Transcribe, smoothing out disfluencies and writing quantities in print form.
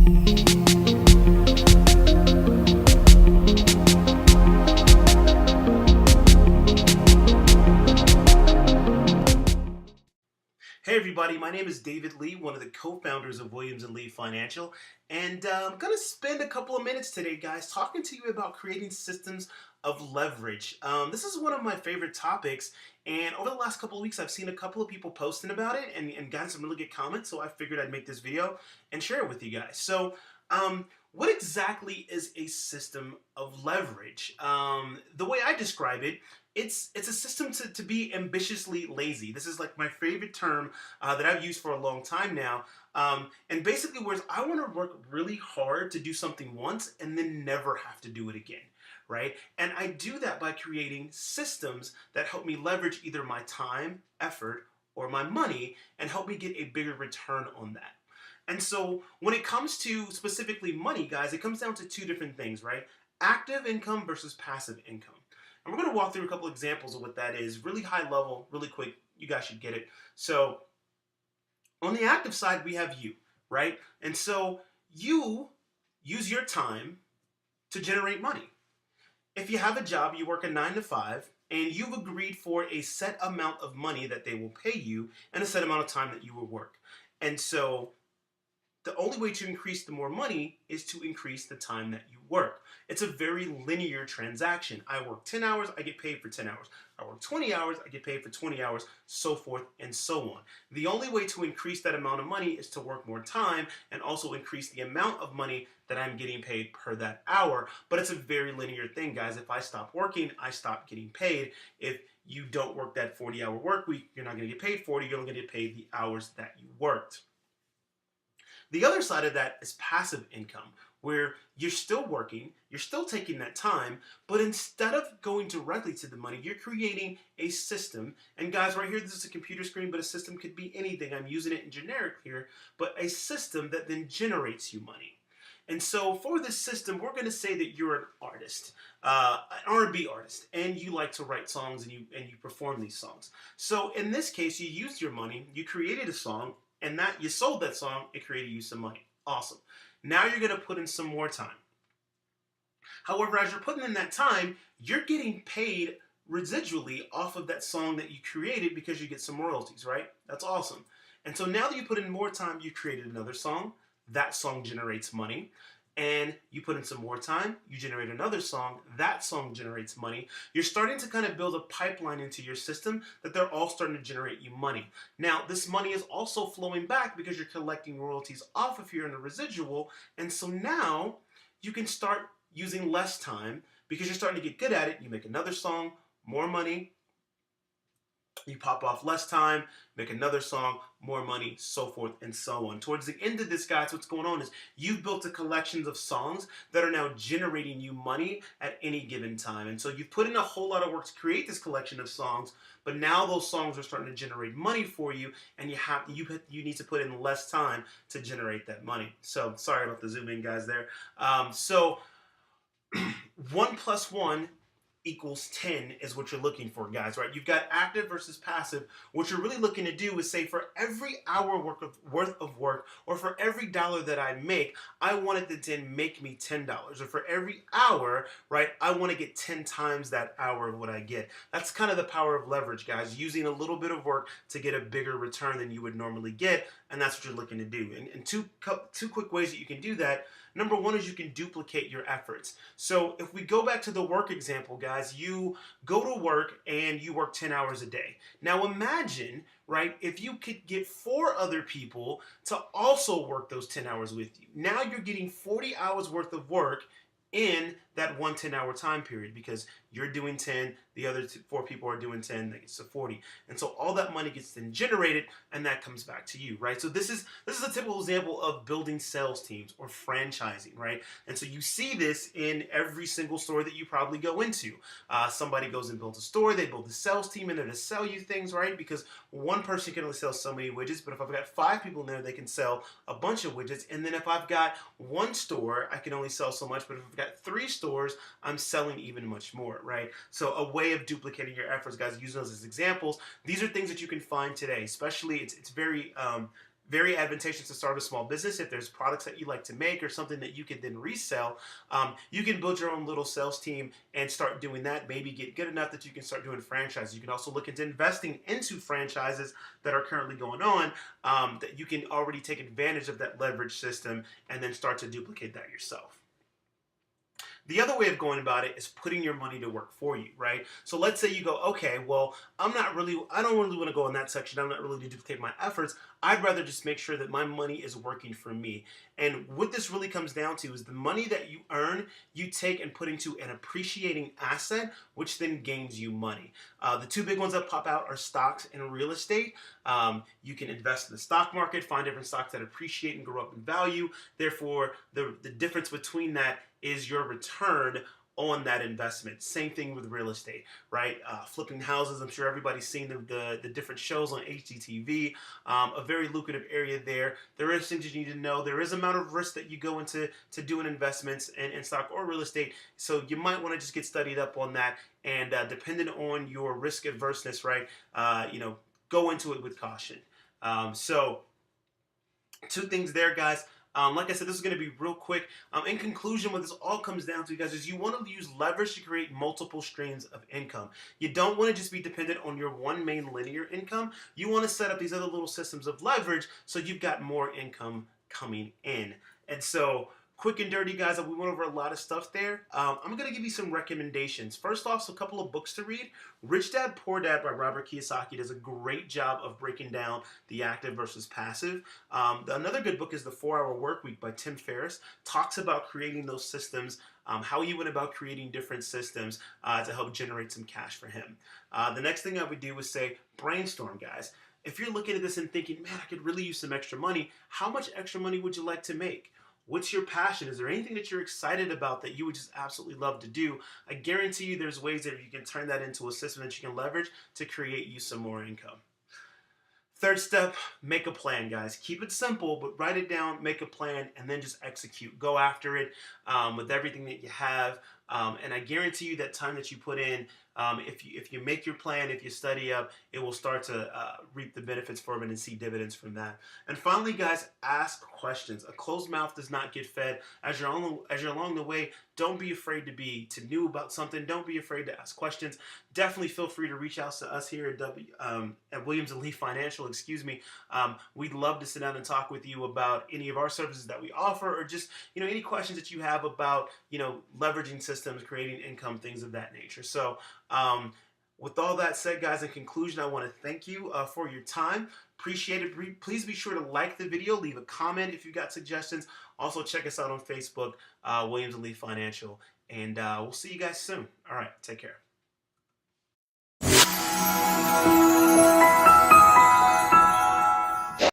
Hey everybody, my name is David Lee, one of the co-founders of Williams & Lee Financial, and I'm going to spend a couple of minutes today, guys, talking to you about creating systems of leverage. This is one of my favorite topics, and over the last couple of weeks, I've seen a couple of people posting about it and gotten some really good comments, so I figured I'd make this video and share it with you guys. So, what exactly is a system of leverage? The way I describe it, it's a system to be ambitiously lazy. This is like my favorite term that I've used for a long time now. And basically, whereas I want to work really hard to do something once and then never have to do it again, right? And I do that by creating systems that help me leverage either my time, effort, or my money and help me get a bigger return on that. And so when it comes to specifically money, guys, it comes down to two different things, right? Active income versus passive income. And we're going to walk through a couple examples of what that is, really high level, really quick. You guys should get it. So on the active side, we have you, right? And so you use your time to generate money. If you have a job, you work a 9 to 5, and you've agreed for a set amount of money that they will pay you and a set amount of time that you will work. And so the only way to increase the more money is to increase the time that you work. It's a very linear transaction. I work 10 hours, I get paid for 10 hours. I work 20 hours, I get paid for 20 hours, so forth and so on. The only way to increase that amount of money is to work more time and also increase the amount of money that I'm getting paid per that hour. But it's a very linear thing, guys. If I stop working, I stop getting paid. If you don't work that 40-hour work week, you're not going to get paid 40, you're only going to get paid the hours that you worked. The other side of that is passive income, where you're still working, you're still taking that time, but instead of going directly to the money, you're creating a system. And guys, right here, this is a computer screen, but a system could be anything. I'm using it in generic here, but a system that then generates you money. And so for this system, we're going to say that you're an artist, an R&B artist, and you like to write songs and you perform these songs. So in this case, you used your money, you created a song, and that you sold that song, it created you some money. Awesome. Now you're going to put in some more time. However, as you're putting in that time, you're getting paid residually off of that song that you created because you get some royalties, right? That's awesome. And so now that you put in more time, you created another song. That song generates money. And you put in some more time, you generate another song, that song generates money. You're starting to kind of build a pipeline into your system that they're all starting to generate you money. Now, this money is also flowing back because you're collecting royalties off if you're in a residual, and so now you can start using less time because you're starting to get good at it. You make another song, more money, you pop off less time, make another song, more money, so forth and so on. Towards the end of this, guys, what's going on is you've built a collection of songs that are now generating you money at any given time. And so you've put in a whole lot of work to create this collection of songs, but now those songs are starting to generate money for you, and you need to put in less time to generate that money. So sorry about the zoom in, guys, there. 1 plus 1 equals 10 is what you're looking for, guys, right? You've got active versus passive. What you're really looking to do is say for every hour worth of work, or for every dollar that I make, I want it to then make me $10. Or for every hour, right, I want to get 10 times that hour of what I get. That's kind of the power of leverage, guys, using a little bit of work to get a bigger return than you would normally get, and that's what you're looking to do. And two quick ways that you can do that. Number one is you can duplicate your efforts. So if we go back to the work example, guys, you go to work and you work 10 hours a day. Now imagine, right, if you could get 4 other people to also work those 10 hours with you. Now you're getting 40 hours worth of work in that 1 10-hour time period, because you're doing 10, the other 4 people are doing 10, that gets to 40. And so all that money gets then generated, and that comes back to you, right? So this is a typical example of building sales teams or franchising, right? And so you see this in every single store that you probably go into. Somebody goes and builds a store, they build a sales team in there to sell you things, right? Because one person can only sell so many widgets, but if I've got 5 people in there, they can sell a bunch of widgets. And then if I've got 1 store, I can only sell so much, but if I've got 3 stores, I'm selling even much more, right? So a way of duplicating your efforts, guys, using those as examples. These are things that you can find today, especially it's very very advantageous to start a small business. If there's products that you like to make or something that you can then resell, you can build your own little sales team and start doing that. Maybe get good enough that you can start doing franchises. You can also look into investing into franchises that are currently going on, that you can already take advantage of that leverage system and then start to duplicate that yourself. The other way of going about it is putting your money to work for you, right? So let's say you go, okay, well, I don't really want to go in that section. I'm not really to duplicate my efforts. I'd rather just make sure that my money is working for me. And what this really comes down to is the money that you earn, you take and put into an appreciating asset, which then gains you money. The two big ones that pop out are stocks and real estate. You can invest in the stock market, find different stocks that appreciate and grow up in value. Therefore, the difference between that is your return on that investment. Same thing with real estate, right? Flipping houses, I'm sure everybody's seen the different shows on HGTV. A very lucrative area there. There is things you need to know. There is amount of risk that you go into doing investments in stock or real estate. So you might want to just get studied up on that. And depending on your risk averseness, right, go into it with caution. So two things there, guys. Like I said, this is going to be real quick. In conclusion, what this all comes down to, guys, is you want to use leverage to create multiple streams of income. You don't want to just be dependent on your one main linear income. You want to set up these other little systems of leverage so you've got more income coming in. And so, quick and dirty, guys, we went over a lot of stuff there. I'm going to give you some recommendations. First off, a couple of books to read. Rich Dad, Poor Dad by Robert Kiyosaki does a great job of breaking down the active versus passive. Another good book is The 4-Hour Workweek by Tim Ferriss. Talks about creating those systems, how he went about creating different systems to help generate some cash for him. The next thing I would do is say brainstorm, guys. If you're looking at this and thinking, man, I could really use some extra money, how much extra money would you like to make? What's your passion? Is there anything that you're excited about that you would just absolutely love to do? I guarantee you there's ways that you can turn that into a system that you can leverage to create you some more income. Third step, make a plan, guys. Keep it simple, but write it down, make a plan, and then just execute. Go after it with everything that you have. And I guarantee you that time that you put in, if you make your plan, if you study up, it will start to reap the benefits from it and see dividends from that. And finally, guys, ask questions. A closed mouth does not get fed. As you're along the way, don't be afraid to new about something. Don't be afraid to ask questions. Definitely feel free to reach out to us here at Williams & Lee Financial. We'd love to sit down and talk with you about any of our services that we offer, or just any questions that you have about leveraging systems, creating income, things of that nature. So with all that said, guys, in conclusion, I want to thank you for your time. Appreciate it. Please be sure to like the video, leave a comment if you've got suggestions. Also, check us out on Facebook, Williams & Lee Financial. And we'll see you guys soon. All right, take care.